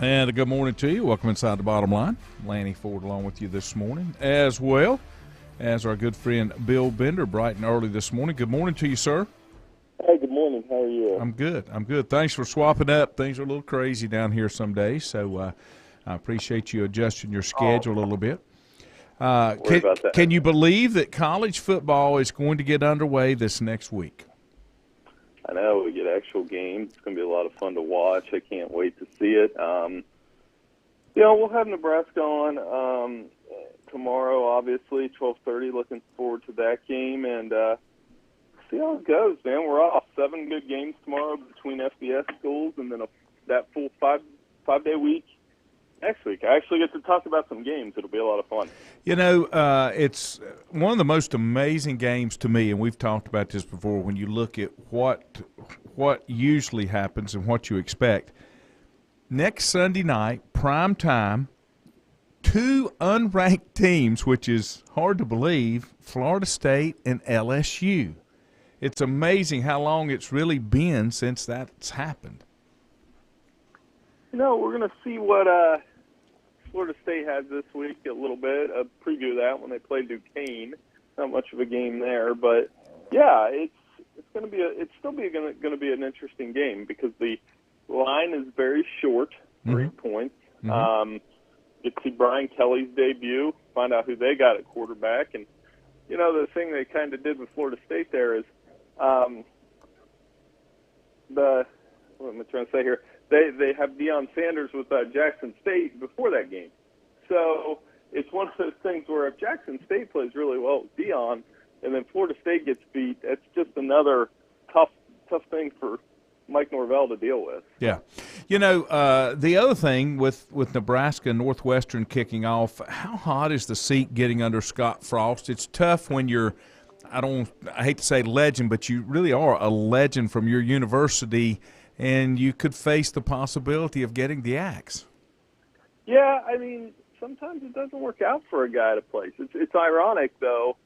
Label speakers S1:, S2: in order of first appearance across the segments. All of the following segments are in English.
S1: And a good morning to you. Welcome inside the bottom line. Lanny Ford along with you this morning, as well as our good friend Bill Bender, bright and early this morning. Good morning to you, sir.
S2: Hey, good morning. How are you?
S1: I'm good. Thanks for swapping up. Things are a little crazy down here some days, so I appreciate you adjusting your schedule a little bit. Can you believe that college football is going to get underway this next week?
S2: I know. We get actual games. It's going to be a lot of fun to watch. I can't wait to see it. We'll have Nebraska on tomorrow, obviously, 12:30. Looking forward to that game and see how it goes, man. We're off 7 good games tomorrow between FBS schools and then that full five-day week next week. I actually get to talk about some games. It'll be a lot of fun.
S1: You know, it's one of the most amazing games to me, and we've talked about this before, when you look at what usually happens and what you expect. Next Sunday night, prime time, 2 unranked teams, which is hard to believe, Florida State and LSU. It's amazing how long it's really been since that's happened.
S2: You know, we're going to see what Florida State has this week a little bit, a preview of that when they play Duquesne. Not much of a game there, but yeah, it's going to be going to be an interesting game because the line is very short, 3 points. Get to see Brian Kelly's debut, find out who they got at quarterback, and you know the thing they kind of did with Florida State there is what am I trying to say here? They have Deion Sanders with Jackson State before that game. So it's one of those things where if Jackson State plays really well with Deion and then Florida State gets beat, that's just another tough thing for Mike Norvell to deal with.
S1: Yeah. You know, the other thing with Nebraska and Northwestern kicking off, how hot is the seat getting under Scott Frost? It's tough when you're, I hate to say legend, but you really are a legend from your university, and you could face the possibility of getting the axe.
S2: Yeah, I mean, sometimes it doesn't work out for a guy at a place. It's ironic, though.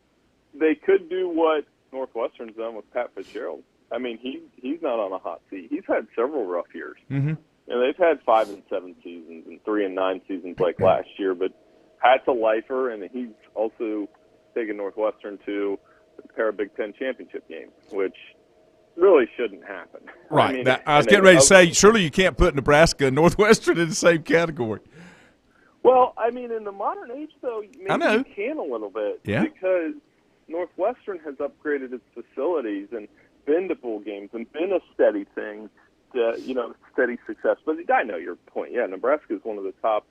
S2: They could do what Northwestern's done with Pat Fitzgerald. I mean, he's not on a hot seat. He's had several rough years. Mm-hmm. And they've had 5-7 seasons and 3-9 seasons like last year. But Pat's a lifer, and he's also taken Northwestern to a pair of Big Ten championship games, which really shouldn't happen.
S1: Right. I mean, I was getting ready to say, surely you can't put Nebraska and Northwestern in the same category.
S2: Well, I mean, in the modern age, though, maybe you can a little bit.
S1: Yeah.
S2: Because Northwestern has upgraded its facilities and been to bowl games and been a steady thing, steady success. But I know your point. Yeah, Nebraska is one of the top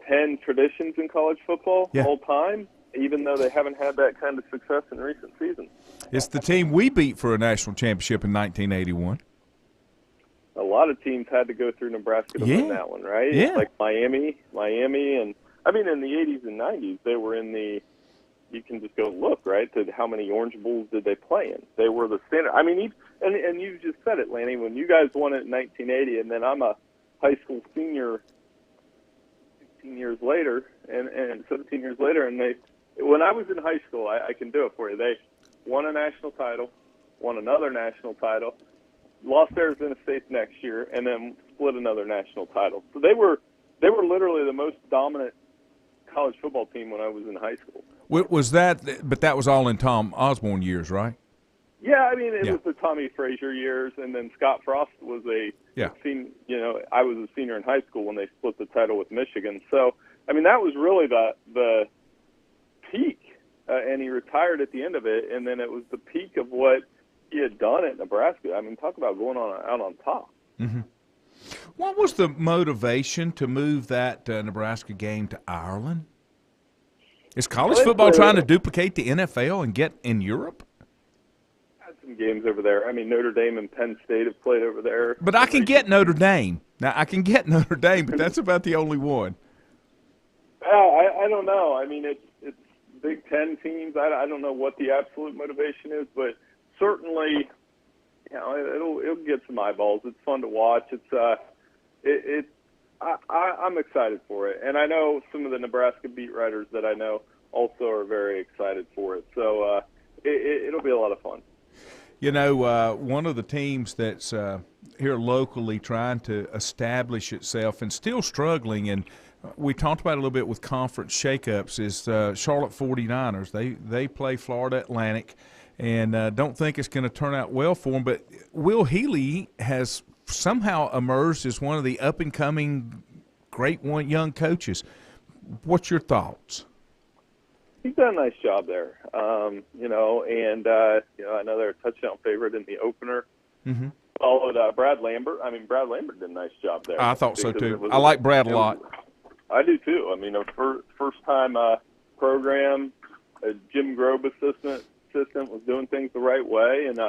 S2: 10 traditions in college football all time, even though they haven't had that kind of success in recent seasons.
S1: It's the team we beat for a national championship in 1981.
S2: A lot of teams had to go through Nebraska to win that one, right?
S1: Yeah.
S2: Like Miami, and I mean in the 80s and 90s they were in the. You can just go look, right, to how many Orange Bowls did they play in. They were the standard. I mean, and you just said it, Lanny, when you guys won it in 1980, and then I'm a high school senior 16 years later, and 17 years later, and when I was in high school, I can do it for you. They won a national title, won another national title, lost Arizona State next year, and then split another national title. So they were literally the most dominant college football team when I was in high school.
S1: Was that? But that was all in Tom Osborne years, right?
S2: Yeah, I mean it was the Tommy Frazier years, and then Scott Frost was I was a senior in high school when they split the title with Michigan. So I mean that was really the peak, and he retired at the end of it, and then it was the peak of what he had done at Nebraska. I mean, talk about going out on top.
S1: Mm-hmm. What was the motivation to move that Nebraska game to Ireland? Is college football trying to duplicate the NFL and get in Europe?
S2: Had some games over there. I mean, Notre Dame and Penn State have played over there.
S1: But I can get Notre Dame. Now, I can get Notre Dame, but that's about the only one.
S2: I don't know. I mean, it's Big Ten teams. I don't know what the absolute motivation is, but certainly, it'll get some eyeballs. It's fun to watch. I'm excited for it, and I know some of the Nebraska beat writers that I know also are very excited for it. So it'll be a lot of fun.
S1: One of the teams that's here locally trying to establish itself and still struggling, and we talked about it a little bit with conference shakeups, is Charlotte 49ers. They play Florida Atlantic, and don't think it's going to turn out well for them. But Will Healy has somehow emerged as one of the up-and-coming great young coaches. What's your thoughts?
S2: He's done a nice job there, and I know they're a touchdown favorite in the opener.
S1: Mm-hmm.
S2: Followed Brad Lambert. I mean, Brad Lambert did a nice job there.
S1: I thought so too. I like Brad a lot.
S2: I do too. I mean, a first-time program, a Jim Grobe assistant was doing things the right way, and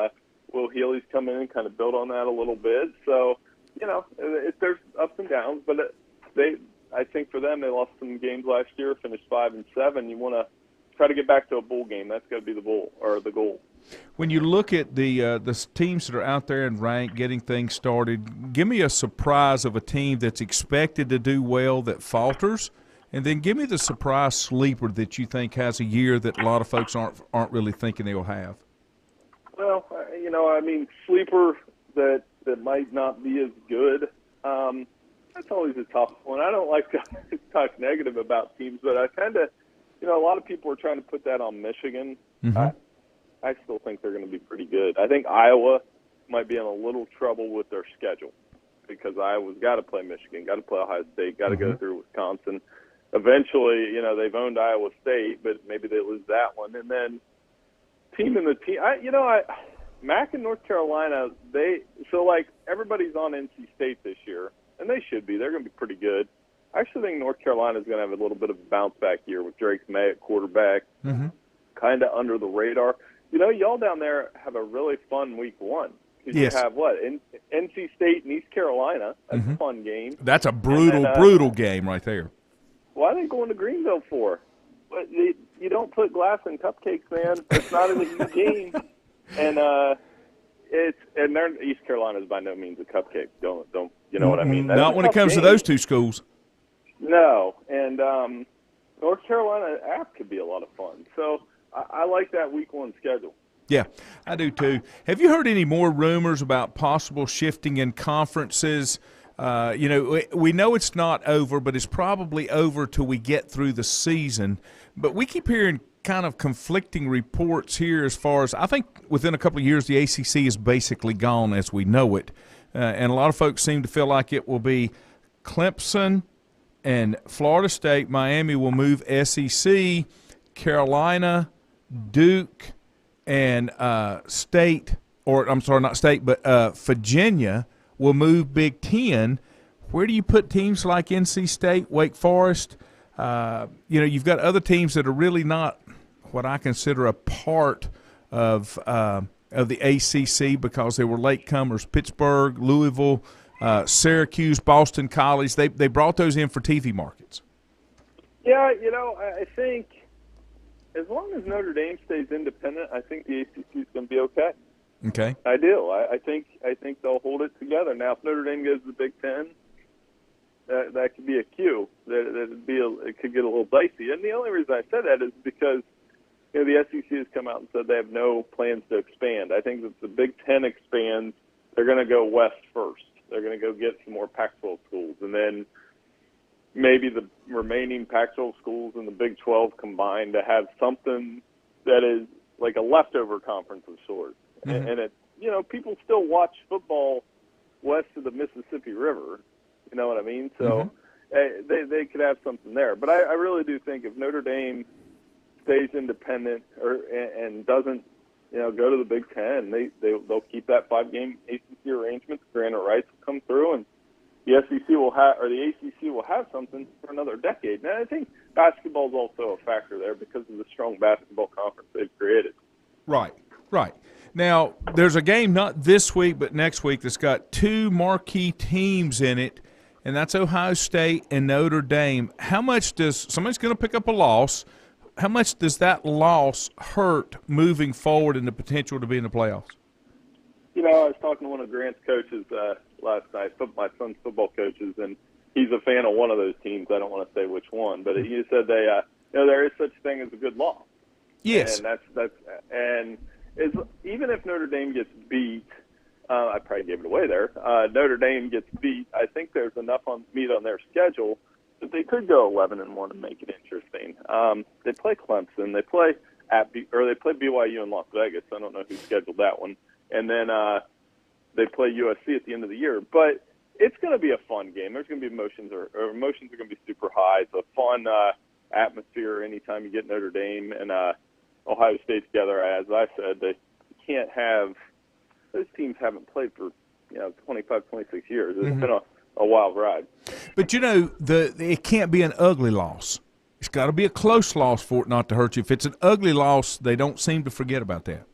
S2: Will Healy's come in and kind of built on that a little bit. So, there's ups and downs, but I think for them, they lost some games last year, finished 5-7. You want to try to get back to a bowl game. That's got to be the goal.
S1: When you look at the teams that are out there and ranked, getting things started, give me a surprise of a team that's expected to do well that falters, and then give me the surprise sleeper that you think has a year that a lot of folks aren't really thinking they'll have.
S2: Well, sleeper that might not be as good. That's always a tough one. I don't like to talk negative about teams, but I kind of, a lot of people are trying to put that on Michigan.
S1: Mm-hmm.
S2: I still think they're going to be pretty good. I think Iowa might be in a little trouble with their schedule because Iowa's got to play Michigan, got to play Ohio State, got to go through Wisconsin. Eventually, they've owned Iowa State, but maybe they lose that one. And then Mac and North Carolina, everybody's on NC State this year, and they should be. They're going to be pretty good. I actually think North Carolina's going to have a little bit of a bounce-back year with Drake May at quarterback, kind of under the radar. Y'all down there have a really fun week one.
S1: Yes.
S2: You have NC State and East Carolina. That's a fun game.
S1: That's a brutal game right there.
S2: Why are they going to Greenville for? You don't put glass in cupcakes, man. It's not an easy game. And East Carolina is by no means a cupcake. Don't you know what I mean?
S1: Not when it comes to those two schools.
S2: No, and North Carolina App could be a lot of fun. So I like that week one schedule.
S1: Yeah, I do too. Have you heard any more rumors about possible shifting in conferences? We know it's not over, but it's probably over till we get through the season. But we keep hearing kind of conflicting reports here as far as I think within a couple of years the ACC is basically gone as we know it. And a lot of folks seem to feel like it will be Clemson and Florida State. Miami will move SEC, Carolina, Duke, and Virginia will move Big Ten. Where do you put teams like NC State, Wake Forest? You've got other teams that are really not what I consider a part of the ACC because they were latecomers. Pittsburgh, Louisville, Syracuse, Boston College. They brought those in for TV markets.
S2: Yeah, I think as long as Notre Dame stays independent, I think the ACC is going to be okay.
S1: Okay.
S2: I do. I think they'll hold it together. Now, if Notre Dame goes to the Big Ten, that could be a cue. It could get a little dicey. And the only reason I said that is because the SEC has come out and said they have no plans to expand. I think if the Big Ten expands, they're going to go west first. They're going to go get some more Pac-12 schools, and then maybe the remaining Pac-12 schools and the Big 12 combined to have something that is like a leftover conference of sorts. Mm-hmm. And it, people still watch football west of the Mississippi River. You know what I mean? So they could have something there. But I really do think if Notre Dame stays independent and doesn't, go to the Big Ten, they'll keep that 5-game ACC arrangement. Granted rights will come through, and the SEC will have, or the ACC will have something for another decade. And I think basketball is also a factor there because of the strong basketball conference they've created.
S1: Right. Now, there's a game not this week but next week that's got two marquee teams in it, and that's Ohio State and Notre Dame. How much does – somebody's going to pick up a loss. How much does that loss hurt moving forward in the potential to be in the playoffs?
S2: I was talking to one of Grant's coaches last night, my son's football coaches, and he's a fan of one of those teams. I don't want to say which one, but he said there is such thing as a good loss.
S1: Yes.
S2: And that's is even if Notre Dame gets beat, I probably gave it away there. Notre Dame gets beat. I think there's enough meat on their schedule that they could go 11-1 and make it interesting. They play Clemson. They play they play BYU in Las Vegas. I don't know who scheduled that one. And then they play USC at the end of the year. But it's going to be a fun game. There's going to be emotions are going to be super high. It's a fun atmosphere anytime you get Notre Dame and Ohio State together. As I said, they can't have those teams haven't played for 25, 26 years. It's been a wild ride.
S1: But it can't be an ugly loss. It's got to be a close loss for it not to hurt you. If it's an ugly loss, they don't seem to forget about that.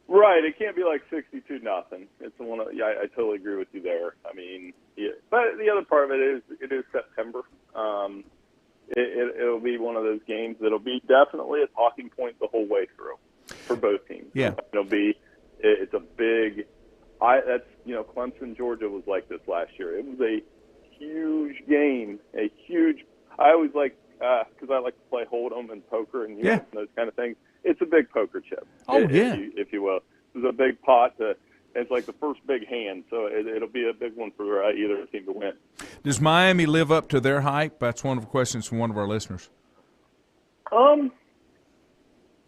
S2: Right, it can't be like 62-0. It's one. I totally agree with you there. I mean, but the other part of it is September. It'll be one of those games that'll be definitely a talking point the whole way through for both teams.
S1: Yeah,
S2: it's a big. Clemson, Georgia was like this last year. It was a huge game, I always like because I like to play Hold'em and poker and those kind of things. It's a big poker chip. If you will. It's a big pot. It's like the first big hand, so it'll be a big one for either team to win.
S1: Does Miami live up to their hype? That's one of the questions from one of our listeners.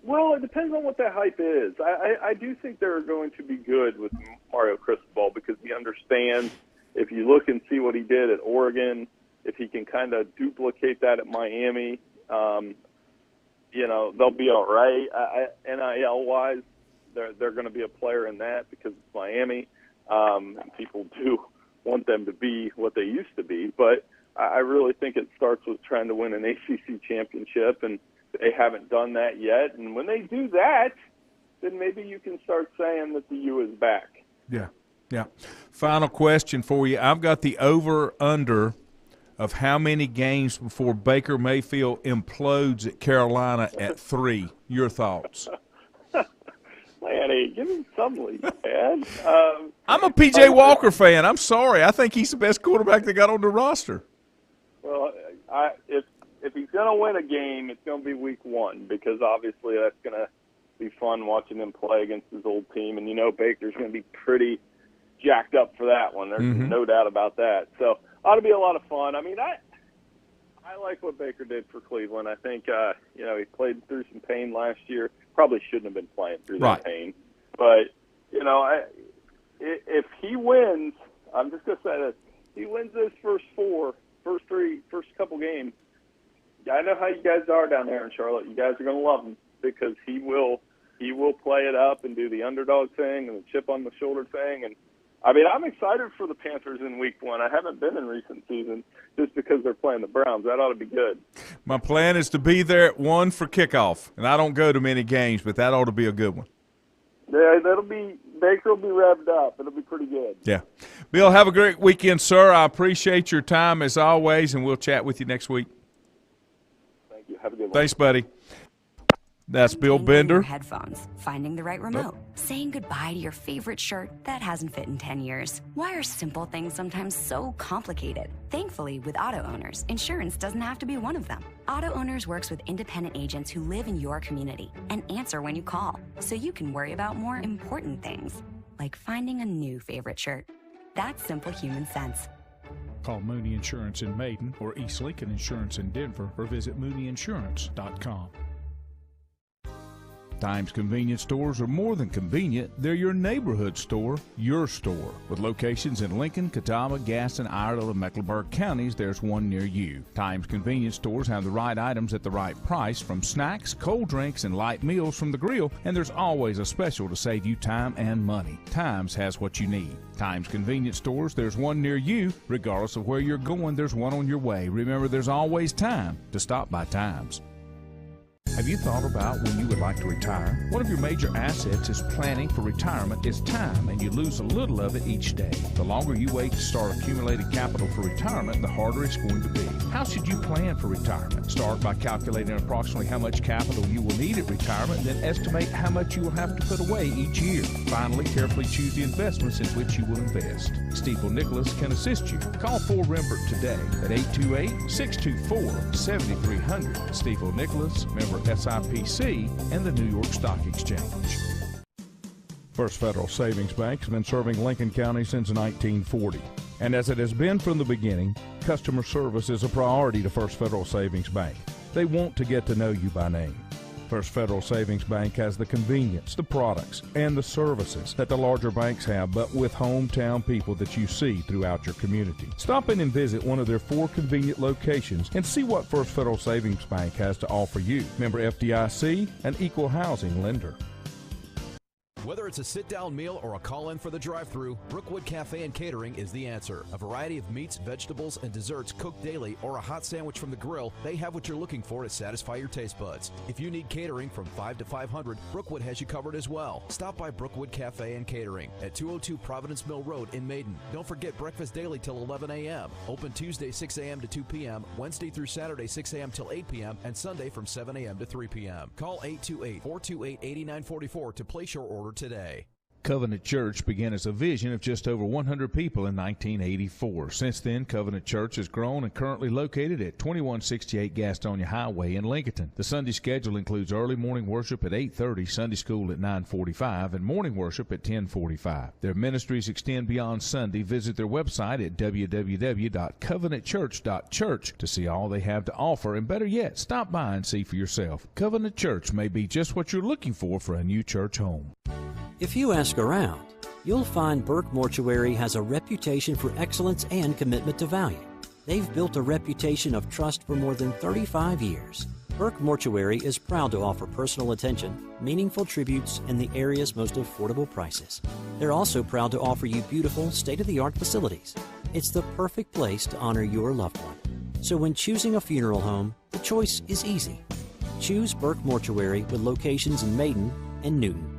S2: Well, it depends on what that hype is. I do think they're going to be good with Mario Cristobal because he understands. If you look and see what he did at Oregon, if he can kind of duplicate that at Miami, they'll be all right. NIL-wise, they're going to be a player in that because it's Miami. And people do want them to be what they used to be. But I really think it starts with trying to win an ACC championship, and they haven't done that yet. And when they do that, then maybe you can start saying that the U is back.
S1: Yeah. Final question for you. I've got the over-under of how many games before Baker Mayfield implodes at Carolina at 3. Your thoughts?
S2: Lanny, give him some lead, man.
S1: I'm a P.J. Walker fan. I'm sorry. I think he's the best quarterback they got on the roster.
S2: Well, if he's going to win a game, it's going to be week 1 because obviously that's going to be fun watching him play against his old team. And Baker's going to be pretty jacked up for that one. There's no doubt about that. So ought to be a lot of fun. I mean, I like what Baker did for Cleveland. I think, he played through some pain last year. Probably shouldn't have been playing through that pain. But, if he wins, I'm just going to say this, he wins those first couple games, I know how you guys are down there in Charlotte. You guys are going to love him because he will play it up and do the underdog thing and the chip on the shoulder thing. And I mean, I'm excited for the Panthers in week 1. I haven't been in recent seasons just because they're playing the Browns. That ought to be good.
S1: My plan is to be there at 1 for kickoff, and I don't go to many games, but that ought to be a good one.
S2: Yeah, Baker will be revved up. It'll be pretty good.
S1: Yeah. Bill, have a great weekend, sir. I appreciate your time as always, and we'll chat with you next week.
S2: Thank you. Have a good one.
S1: Thanks, buddy. That's Bill Bender.
S3: Headphones, finding the right remote, saying goodbye to your favorite shirt that hasn't fit in 10 years. Why are simple things sometimes so complicated? Thankfully, with Auto Owners, insurance doesn't have to be one of them. Auto Owners works with independent agents who live in your community and answer when you call, so you can worry about more important things, like finding a new favorite shirt. That's simple human sense.
S4: Call Mooney Insurance in Maiden or East Lincoln Insurance in Denver or visit mooneyinsurance.com.
S1: Times convenience stores are more than convenient. They're your neighborhood store, your store. With locations in Lincoln, Catawba, Gaston, Iredell, and Mecklenburg counties, there's one near you. Times convenience stores have the right items at the right price, from snacks, cold drinks, and light meals from the grill, and there's always a special to save you time and money. Times has what you need. Times convenience stores, there's one near you. Regardless of where you're going, there's one on your way. Remember, there's always time to stop by Times. Have you thought about when you would like to retire? One of your major assets is planning for retirement is time, and you lose a little of it each day. The longer you wait to start accumulating capital for retirement, the harder it's going to be. How should you plan for retirement? Start by calculating approximately how much capital you will need at retirement, and then estimate how much you will have to put away each year. Finally, carefully choose the investments in which you will invest. Stiefel Nicholas can assist you. Call Fort Rembert today at 828-624-7300. Stiefel Nicholas, member
S4: member SIPC, and the New York Stock Exchange. First Federal Savings Bank has been serving Lincoln County since 1940. And as it has been from the beginning, customer service is a priority to First Federal Savings Bank. They want to get to know you by name. First Federal Savings Bank has the convenience, the products, and the services that the larger banks have, but with hometown people that you see throughout your community. Stop in and visit one of their 4 convenient locations and see what First Federal Savings Bank has to offer you. Member FDIC, an equal housing lender.
S5: Whether it's a sit-down meal or a call-in for the drive-thru, Brookwood Cafe and Catering is the answer. A variety of meats, vegetables, and desserts cooked daily, or a hot sandwich from the grill, they have what you're looking for to satisfy your taste buds. If you need catering from 5 to 500, Brookwood has you covered as well. Stop by Brookwood Cafe and Catering at 202 Providence Mill Road in Maiden. Don't forget breakfast daily till 11 a.m. Open Tuesday 6 a.m. to 2 p.m., Wednesday through Saturday 6 a.m. till 8 p.m., and Sunday from 7 a.m. to 3 p.m. Call 828-428-8944 to place your order today.
S1: Covenant Church began as a vision of just over 100 people in 1984. Since then, Covenant Church has grown and currently located at 2168 Gastonia Highway in Lincoln. The Sunday schedule includes early morning worship at 8:30, Sunday school at 9:45, and morning worship at 10:45. Their ministries extend beyond Sunday. Visit their website at www.covenantchurch.church to see all they have to offer, and better yet, stop by and see for yourself. Covenant Church may be just what you're looking for a new church home.
S6: If you ask around, you'll find Burke Mortuary has a reputation for excellence and commitment to value. They've built a reputation of trust for more than 35 years. Burke Mortuary is proud to offer personal attention, meaningful tributes, and the area's most affordable prices. They're also proud to offer you beautiful, state-of-the-art facilities. It's the perfect place to honor your loved one. So when choosing a funeral home, the choice is easy. Choose Burke Mortuary with locations in Maiden and Newton.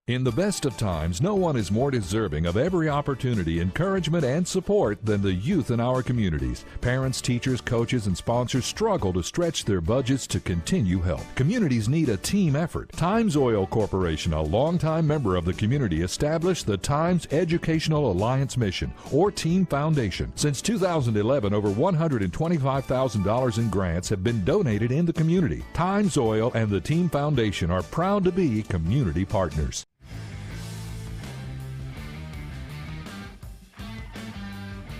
S7: In the best of times, no one is more deserving of every opportunity, encouragement, and support than the youth in our communities. Parents, teachers, coaches, and sponsors struggle to stretch their budgets to continue help. Communities need a team effort. Times Oil Corporation, a longtime member of the community, established the Times Educational Alliance Mission, or Team Foundation. Since 2011, over $125,000 in grants have been donated in the community. Times Oil and the Team Foundation are proud to be community partners.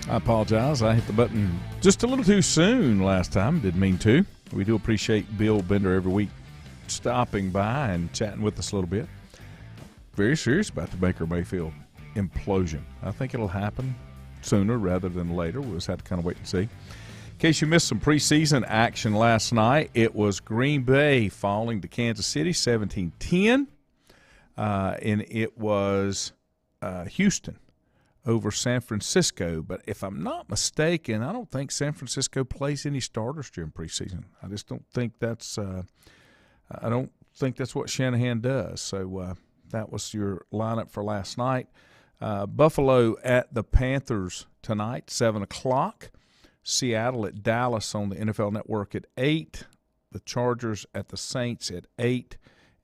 S1: I apologize. I hit the button just a little too soon last time. Didn't mean to. We do appreciate Bill Bender every week stopping by and chatting with us a little bit. Very serious about the Baker Mayfield implosion. I think it'll happen sooner rather than later. We'll just have to kind of wait and see. In case you missed some preseason action last night, it was Green Bay falling to Kansas City 17-10, and it was Houston over San Francisco. But if I'm not mistaken, I don't think San Francisco plays any starters during preseason. I just don't think that's what Shanahan does. So that was your lineup for last night. Buffalo at the Panthers tonight, 7 o'clock. Seattle at Dallas on the NFL Network at 8. The Chargers at the Saints at 8.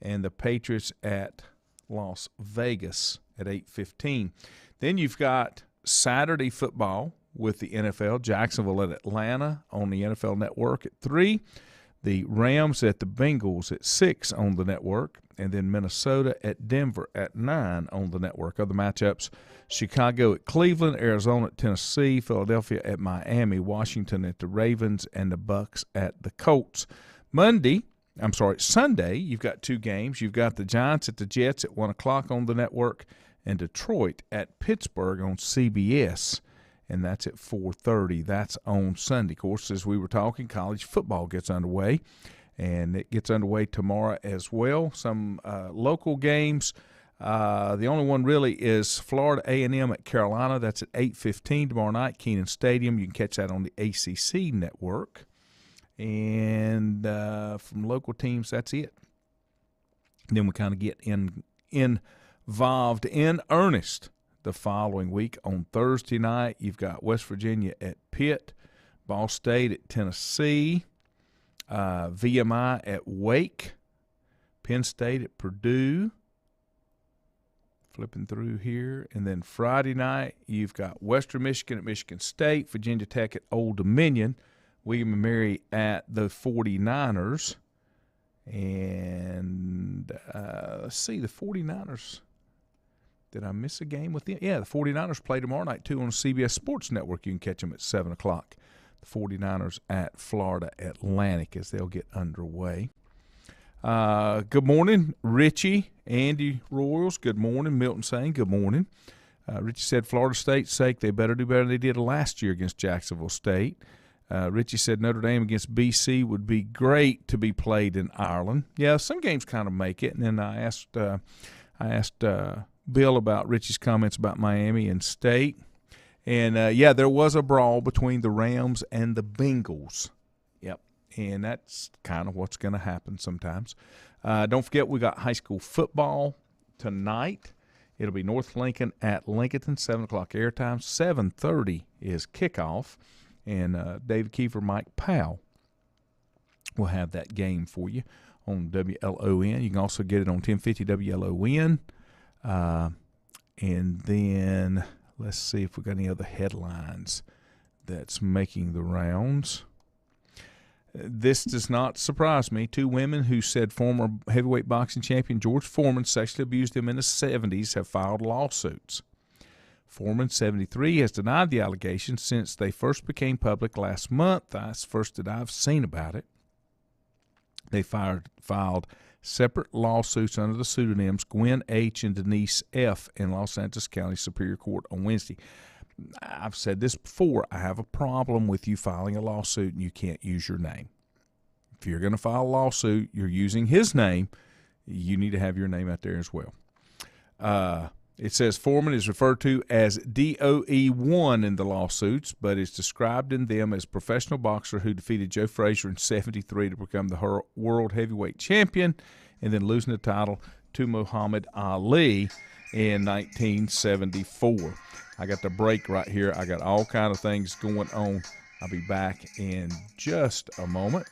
S1: And the Patriots at Las Vegas at 8:15. Then you've got Saturday football with the NFL. Jacksonville at Atlanta on the NFL Network at 3. The Rams at the Bengals at 6 on the network. And then Minnesota at Denver at 9 on the network. Other matchups, Chicago at Cleveland, Arizona at Tennessee, Philadelphia at Miami, Washington at the Ravens, and the Bucs at the Colts. Sunday, you've got 2 games. You've got the Giants at the Jets at 1 o'clock on the network, and Detroit at Pittsburgh on CBS, and that's at 4:30. That's on Sunday. Of course, as we were talking, college football gets underway, and it gets underway tomorrow as well. Some local games. The only one really is Florida A&M at Carolina. That's at 8:15 tomorrow night, Kenan Stadium. You can catch that on the ACC network. And from local teams, that's it. And then we kind of get involved in earnest the following week. On Thursday night, you've got West Virginia at Pitt, Ball State at Tennessee, VMI at Wake, Penn State at Purdue. Flipping through here. And then Friday night, you've got Western Michigan at Michigan State, Virginia Tech at Old Dominion, William & Mary at the 49ers, And let's see, the 49ers. Did I miss a game with them? Yeah, the 49ers play tomorrow night, too, on CBS Sports Network. You can catch them at 7 o'clock. The 49ers at Florida Atlantic as they'll get underway. Good morning, Richie, Andy Royals. Good morning, Milton saying good morning. Richie said Florida State's sake, they better do better than they did last year against Jacksonville State. Richie said Notre Dame against BC would be great to be played in Ireland. Yeah, some games kind of make it. And then I asked Bill about Richie's comments about Miami and State. And, there was a brawl between the Rams and the Bengals. Yep, and that's kind of what's going to happen sometimes. Don't forget we got high school football tonight. It'll be North Lincoln at Lincoln, 7 o'clock airtime. 7:30 is kickoff. And David Kiefer, Mike Powell will have that game for you on WLON. You can also get it on 1050 WLON. And then let's see if we got any other headlines that's making the rounds. This does not surprise me. Two women who said former heavyweight boxing champion George Foreman sexually abused them in the 70s have filed lawsuits. Foreman, 73, has denied the allegations since they first became public last month. That's the first that I've seen about it. They filed separate lawsuits under the pseudonyms Gwen H. and Denise F. in Los Angeles County Superior Court on Wednesday. I've said this before. I have a problem with you filing a lawsuit and you can't use your name. If you're going to file a lawsuit, you're using his name, you need to have your name out there as well. It says Foreman is referred to as DOE1 in the lawsuits, but is described in them as professional boxer who defeated Joe Frazier in 73 to become the world heavyweight champion and then losing the title to Muhammad Ali in 1974. I got the break right here. I got all kind of things going on. I'll be back in just a moment.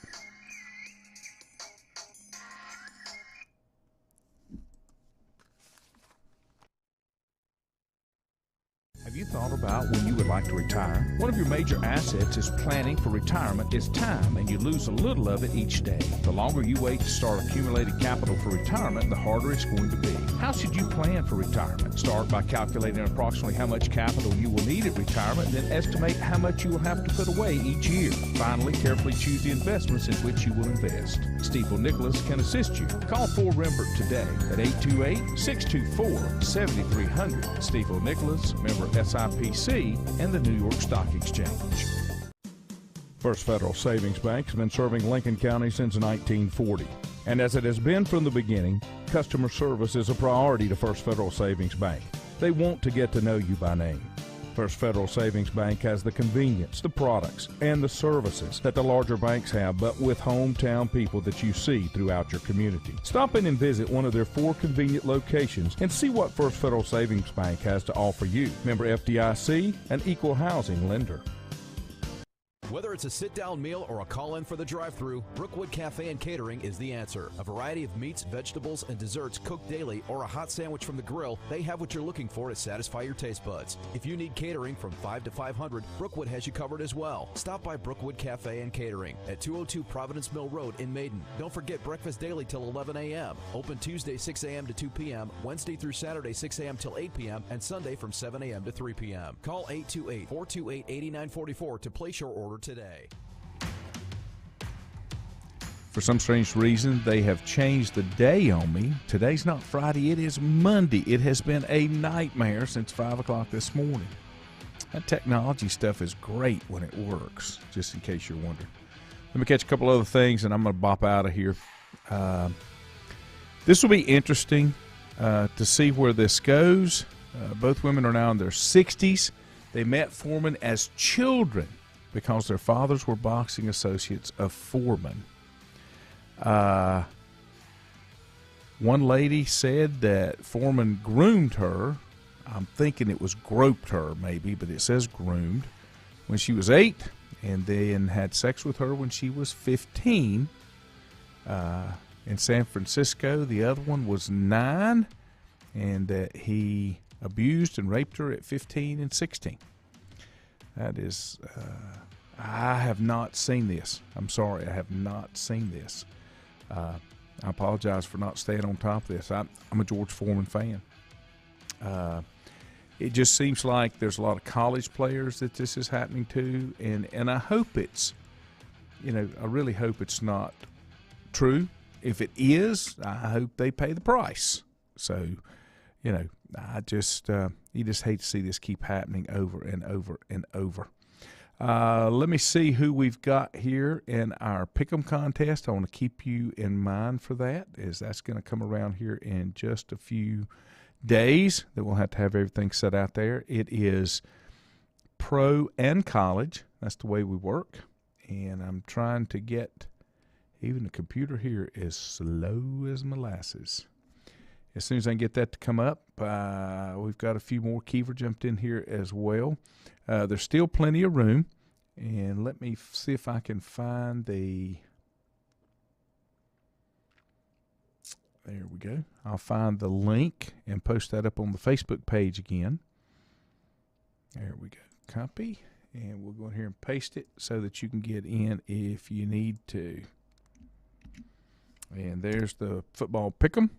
S1: Have you thought about when you would like to retire? One of your major assets is planning for retirement is time, and you lose a little of it each day. The longer you wait to start accumulating capital for retirement, the harder it's going to be. How should you plan for retirement? Start by calculating approximately how much capital you will need at retirement, then estimate how much you will have to put away each year. Finally, carefully choose the investments in which you will invest. Stifel Nicholas can assist you. Call 4Rembert today at 828-624-7300. Stifel Nicholas, member SIPC, and the New York Stock Exchange.
S4: First Federal Savings Bank has been serving Lincoln County since 1940. And as it has been from the beginning, customer service is a priority to First Federal Savings Bank. They want to get to know you by name. First Federal Savings Bank has the convenience, the products, and the services that the larger banks have, but with hometown people that you see throughout your community. Stop in and visit one of their 4 convenient locations and see what First Federal Savings Bank has to offer you. Member FDIC, an equal housing lender.
S5: Whether it's a sit-down meal or a call-in for the drive-thru, Brookwood Cafe and Catering is the answer. A variety of meats, vegetables, and desserts cooked daily or a hot sandwich from the grill, they have what you're looking for to satisfy your taste buds. If you need catering from 5 to 500, Brookwood has you covered as well. Stop by Brookwood Cafe and Catering at 202 Providence Mill Road in Maiden. Don't forget breakfast daily till 11 a.m. Open Tuesday 6 a.m. to 2 p.m., Wednesday through Saturday 6 a.m. till 8 p.m., and Sunday from 7 a.m. to 3 p.m. Call 828-428-8944 to place your order today.
S1: For some strange reason, they have changed the day on me. Today's not Friday, it is Monday. It has been a nightmare since 5 o'clock this morning. That technology stuff is great when it works, just in case you're wondering. Let me catch a couple other things, and I'm going to bop out of here. This will be interesting to see where this goes. Both women are now in their 60s. They met Foreman as children because their fathers were boxing associates of Foreman. One lady said that Foreman groomed her. I'm thinking it was groped her maybe, but it says groomed, when she was 8, and then had sex with her when she was 15. In San Francisco, the other one was 9, and that he abused and raped her at 15 and 16. That is, I have not seen this. I'm sorry, I have not seen this. I apologize for not staying on top of this. I'm a George Foreman fan. It just seems like there's a lot of college players that this is happening to, and I hope it's, I really hope it's not true. If it is, I hope they pay the price. So, I just you just hate to see this keep happening over and over and over. Let me see who we've got here in our Pick'em contest. I want to keep you in mind for that, as that's going to come around here in just a few days that we'll have to have everything set out there. It is pro and college. That's the way we work. And I'm trying to get, even the computer here is slow as molasses. As soon as I can get that to come up, we've got a few more. Kiever jumped in here as well. There's still plenty of room. And let me see if I can find the... There we go. I'll find the link and post that up on the Facebook page again. There we go. Copy. And we'll go in here and paste it so that you can get in if you need to. And there's the football pick'em.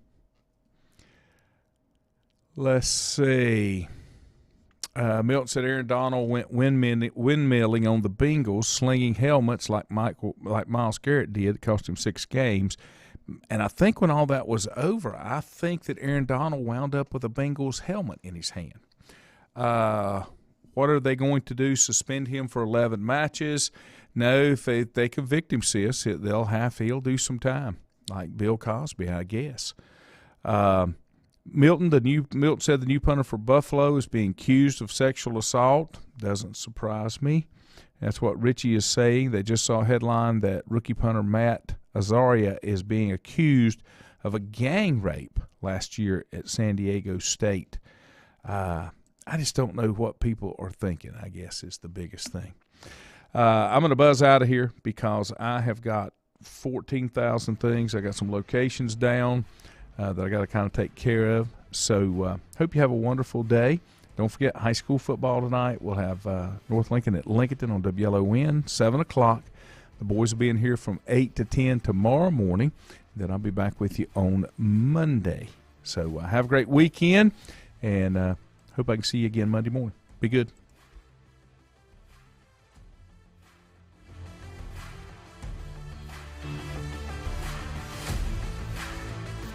S1: Let's see. Milton said Aaron Donald went windmilling on the Bengals, slinging helmets like Myles Garrett did. It cost him 6 games. And I think when all that was over, I think that Aaron Donald wound up with a Bengals helmet in his hand. What are they going to do? Suspend him for 11 matches? No, if they convict him, sis, he'll do some time, like Bill Cosby, I guess. Milton said the new punter for Buffalo is being accused of sexual assault. Doesn't surprise me. That's what Richie is saying. They just saw a headline that rookie punter Matt Azaria is being accused of a gang rape last year at San Diego State. I just don't know what people are thinking, I guess, is the biggest thing. I'm going to buzz out of here because I have got 14,000 things. I got some locations down that I got to kind of take care of. So hope you have a wonderful day. Don't forget high school football tonight. We'll have North Lincoln at Lincolnton on WLON, 7 o'clock. The boys will be in here from 8 to 10 tomorrow morning. Then I'll be back with you on Monday. So have a great weekend, and hope I can see you again Monday morning. Be good.